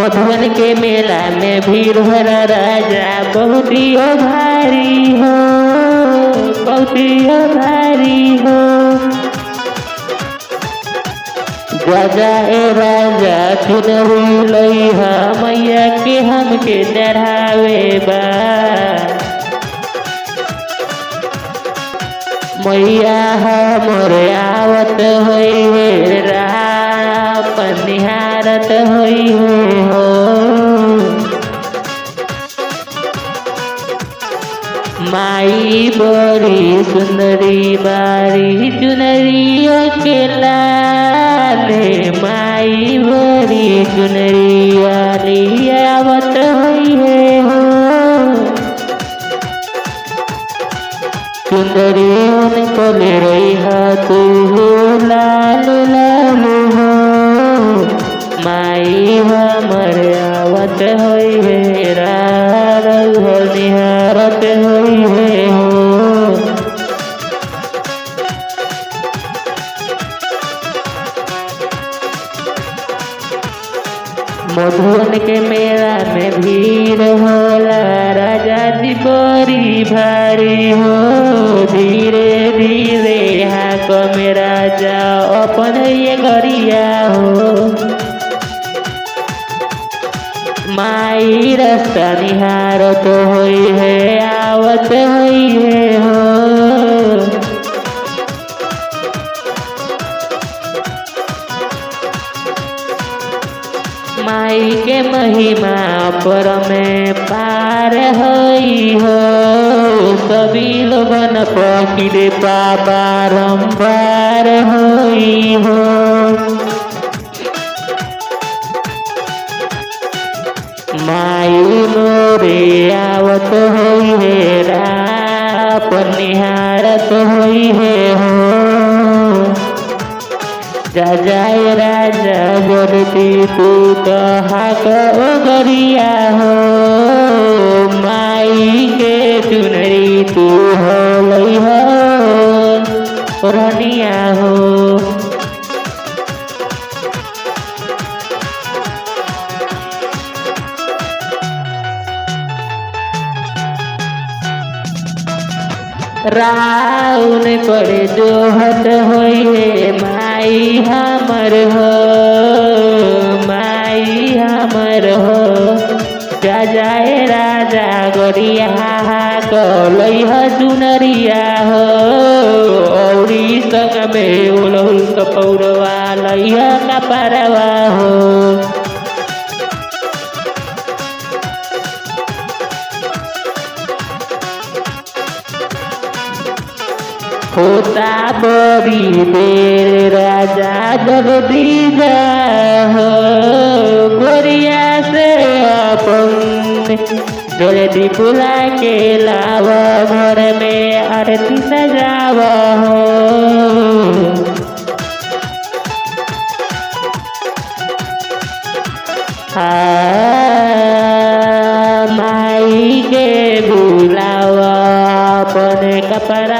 मधुबन के मेला में भीड़ भरा राजा बहुत ही भारी हो, बहुत ही भारी हो। राजा ए राजा चुनरी लइहा मैया के हमके चढ़ावे बा। मैया हमर आवत होई है राह निहारत होई है हो। माई बड़ी सुंदरी बारी चुनरी अकेला ले। माई बड़ी चुनरी वाली आवत होई है हो। चुंदरी उनको ले रही है तू लाल लाल हो। माई हमर आवत होई है राह निहारत होई है हो। मधुबन के मेला में भीड़ होला राजा जी बड़ी भारी हो। धीरे धीरे हाक में राजा अपन ये गरिया हो। माई रास्ता निहारत होई है आवत होई है हो। माई के महिमा पर में पार होई हो। सभी लोगन पकिरे बारंबार होई हो। माई मोरे आवत होई है राह निहारत होई है हो। जाए राजा जल्दी तू कहा गरिया हो। माई के चुनरी तू हो लई हो रनिया हो। राउन पड़े जो हट होई है माई हमर हो। माई हमर हो। जाए राजा गरिया कलई ह चुनरिया हो। औरी संग में उलहुल कपौरवा लई ह कपरवा हो। होता बड़ी देर राजा जल्दी जा हो। गोरिया से अपन जल्दी बुला के लावा घर में आरती सजावा हो। माई के बुलावा अपन कपड़ा